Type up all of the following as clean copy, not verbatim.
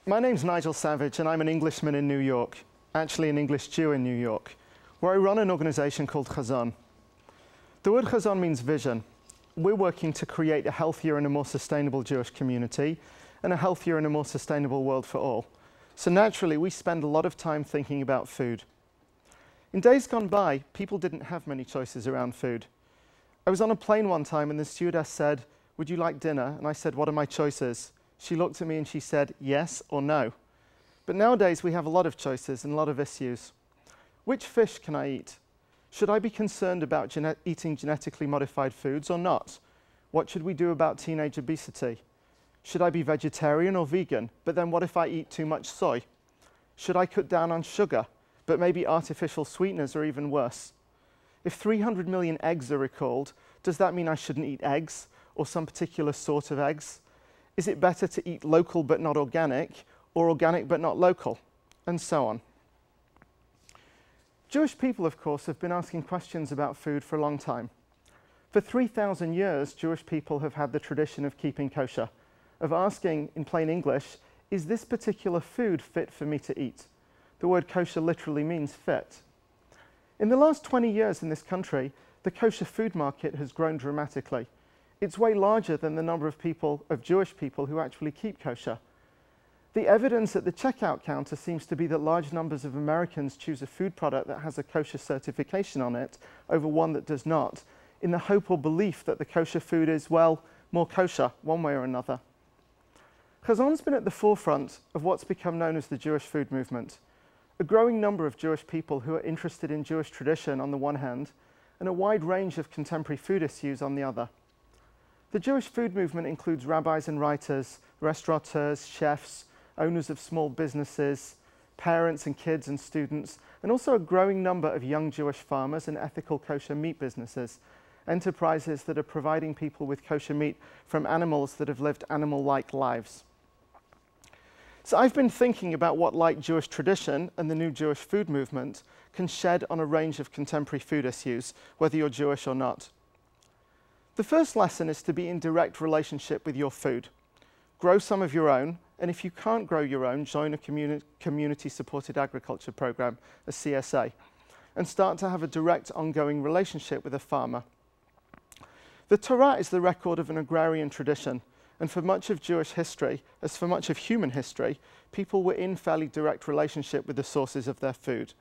My name's Nigel Savage and I'm an Englishman in New York, actually an English Jew in New York, where I run an organization called Hazon. The word Hazon means vision. We're working to create a healthier and a more sustainable Jewish community and a healthier and a more sustainable world for all. So naturally, we spend a lot of time thinking about food. In days gone by, people didn't have many choices around food. I was on a plane one time and the stewardess said, "Would you like dinner?" And I said, "What are my choices?" She looked at me and she said, "Yes or no." But nowadays we have a lot of choices and a lot of issues. Which fish can I eat? Should I be concerned about eating genetically modified foods or not? What should we do about teenage obesity? Should I be vegetarian or vegan? But then what if I eat too much soy? Should I cut down on sugar, but maybe artificial sweeteners are even worse? If 300 million eggs are recalled, does that mean I shouldn't eat eggs or some particular sort of eggs? Is it better to eat local but not organic, or organic but not local? And so on. Jewish people, of course, have been asking questions about food for a long time. For 3,000 years, Jewish people have had the tradition of keeping kosher, of asking, in plain English, is this particular food fit for me to eat? The word kosher literally means fit. In the last 20 years in this country, the kosher food market has grown dramatically. It's way larger than the number of Jewish people who actually keep kosher. The evidence at the checkout counter seems to be that large numbers of Americans choose a food product that has a kosher certification on it over one that does not, in the hope or belief that the kosher food is, well, more kosher, one way or another. Hazon's been at the forefront of what's become known as the Jewish food movement. A growing number of Jewish people who are interested in Jewish tradition on the one hand, and a wide range of contemporary food issues on the other. The Jewish food movement includes rabbis and writers, restaurateurs, chefs, owners of small businesses, parents and kids and students, and also a growing number of young Jewish farmers and ethical kosher meat businesses, enterprises that are providing people with kosher meat from animals that have lived animal-like lives. So I've been thinking about what light Jewish tradition and the new Jewish food movement can shed on a range of contemporary food issues, whether you're Jewish or not. The first lesson is to be in direct relationship with your food. Grow some of your own, and if you can't grow your own, join a community-supported agriculture program, a CSA, and start to have a direct ongoing relationship with a farmer. The Torah is the record of an agrarian tradition, and for much of Jewish history, as for much of human history, people were in fairly direct relationship with the sources of their food.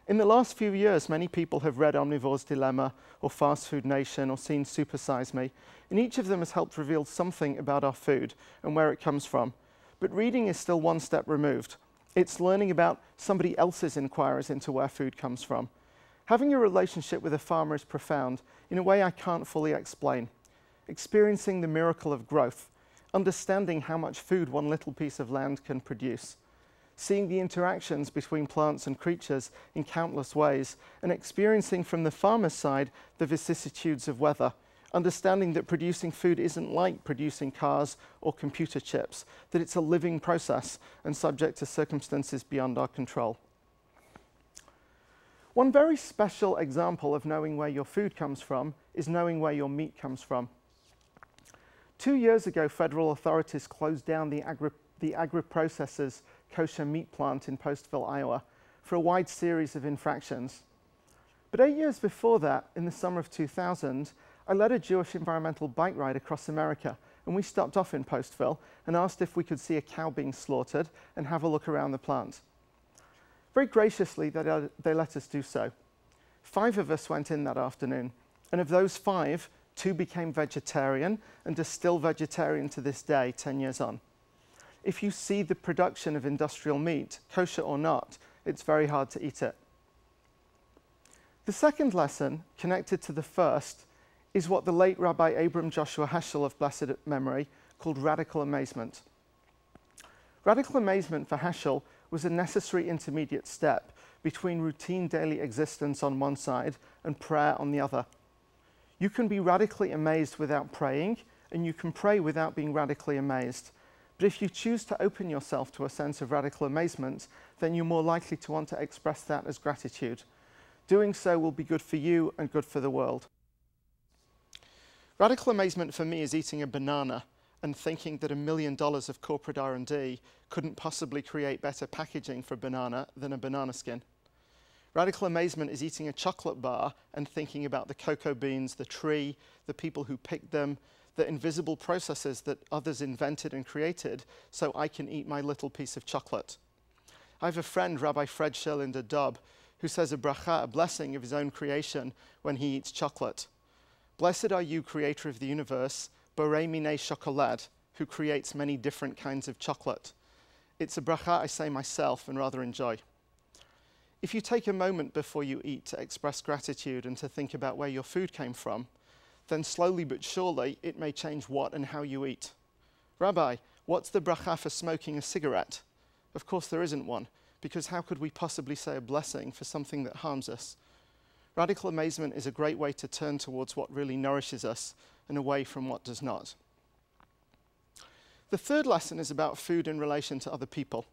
In the last few years, many people have read Omnivore's Dilemma or Fast Food Nation or seen Super Size Me, and each of them has helped reveal something about our food and where it comes from. But reading is still one step removed. It's learning about somebody else's inquiries into where food comes from. Having a relationship with a farmer is profound in a way I can't fully explain. Experiencing the miracle of growth, understanding how much food one little piece of land can produce, seeing the interactions between plants and creatures in countless ways, and experiencing from the farmer's side the vicissitudes of weather, understanding that producing food isn't like producing cars or computer chips, that it's a living process and subject to circumstances beyond our control. One very special example of knowing where your food comes from is knowing where your meat comes from. 2 years ago, federal authorities closed down the agri-processor's kosher meat plant in Postville, Iowa, for a wide series of infractions. But 8 years before that, in the summer of 2000, I led a Jewish environmental bike ride across America, and we stopped off in Postville and asked if we could see a cow being slaughtered and have a look around the plant. Very graciously, they let us do so. 5 of us went in that afternoon, and of those 5, 2 became vegetarian and are still vegetarian to this day, 10 years on. If you see the production of industrial meat, kosher or not, it's very hard to eat it. The second lesson, connected to the first, is what the late Rabbi Abram Joshua Heschel of blessed memory called radical amazement. Radical amazement for Heschel was a necessary intermediate step between routine daily existence on one side and prayer on the other. You can be radically amazed without praying, and you can pray without being radically amazed. But if you choose to open yourself to a sense of radical amazement, then you're more likely to want to express that as gratitude. Doing so will be good for you and good for the world. Radical amazement for me is eating a banana and thinking that $1 million of corporate R&D couldn't possibly create better packaging for a banana than a banana skin. Radical amazement is eating a chocolate bar and thinking about the cocoa beans, the tree, the people who picked them, the invisible processes that others invented and created so I can eat my little piece of chocolate. I have a friend, Rabbi Fred Sherlinder Dobb, who says a bracha, a blessing of his own creation, when he eats chocolate. Blessed are you, creator of the universe, borei minei chocolate, who creates many different kinds of chocolate. It's a bracha I say myself and rather enjoy. If you take a moment before you eat to express gratitude and to think about where your food came from, then slowly but surely it may change what and how you eat. Rabbi, what's the bracha for smoking a cigarette? Of course there isn't one, because how could we possibly say a blessing for something that harms us? Radical amazement is a great way to turn towards what really nourishes us and away from what does not. The third lesson is about food in relation to other people.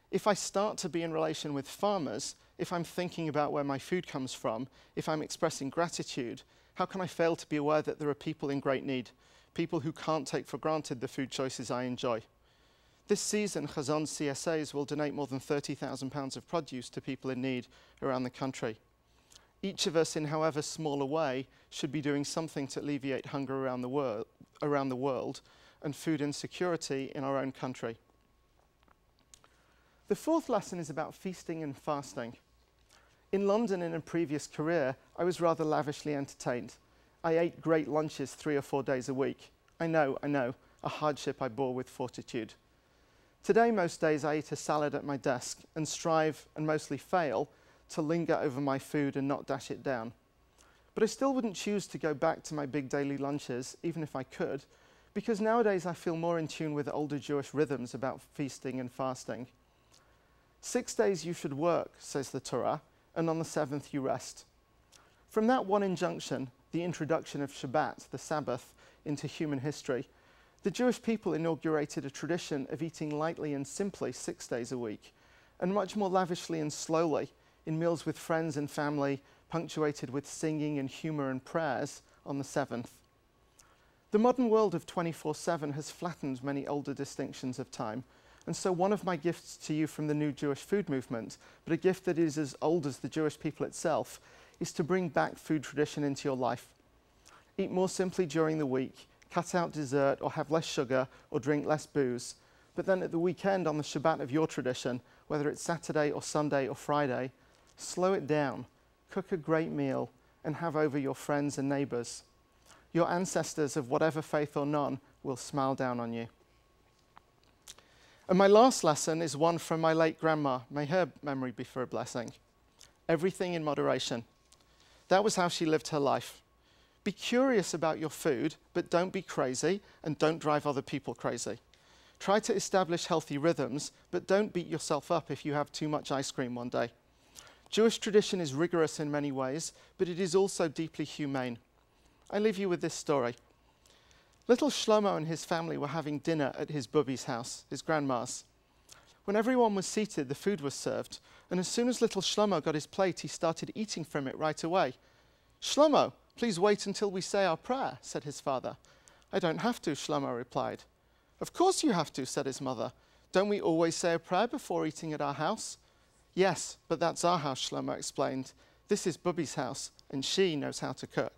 If I start to be in relation with farmers, if I'm thinking about where my food comes from, if I'm expressing gratitude, how can I fail to be aware that there are people in great need, people who can't take for granted the food choices I enjoy? This season, Hazon's CSAs will donate more than £30,000 of produce to people in need around the country. Each of us, in however small a way, should be doing something to alleviate hunger around the world and food insecurity in our own country. The fourth lesson is about feasting and fasting. In London in a previous career, I was rather lavishly entertained. I ate great lunches 3 or 4 days a week. I know, a hardship I bore with fortitude. Today, most days I eat a salad at my desk and strive, and mostly fail, to linger over my food and not dash it down. But I still wouldn't choose to go back to my big daily lunches, even if I could, because nowadays I feel more in tune with older Jewish rhythms about feasting and fasting. 6 days you should work, says the Torah, and on the 7th you rest. From that one injunction, the introduction of Shabbat, the Sabbath, into human history, the Jewish people inaugurated a tradition of eating lightly and simply 6 days a week, and much more lavishly and slowly, in meals with friends and family, punctuated with singing and humor and prayers on the 7th. The modern world of 24/7 has flattened many older distinctions of time, and so one of my gifts to you from the new Jewish food movement, but a gift that is as old as the Jewish people itself, is to bring back food tradition into your life. Eat more simply during the week, cut out dessert or have less sugar or drink less booze, but then at the weekend on the Shabbat of your tradition, whether it's Saturday or Sunday or Friday, slow it down, cook a great meal, and have over your friends and neighbors. Your ancestors of whatever faith or none will smile down on you. And my last lesson is one from my late grandma. May her memory be for a blessing. Everything in moderation. That was how she lived her life. Be curious about your food, but don't be crazy and don't drive other people crazy. Try to establish healthy rhythms, but don't beat yourself up if you have too much ice cream one day. Jewish tradition is rigorous in many ways, but it is also deeply humane. I leave you with this story. Little Shlomo and his family were having dinner at his bubby's house, his grandma's. When everyone was seated, the food was served, and as soon as little Shlomo got his plate, he started eating from it right away. "Shlomo, please wait until we say our prayer," said his father. "I don't have to," Shlomo replied. "Of course you have to," said his mother. "Don't we always say a prayer before eating at our house?" "Yes, but that's our house," Shlomo explained. "This is Bubby's house, and she knows how to cook."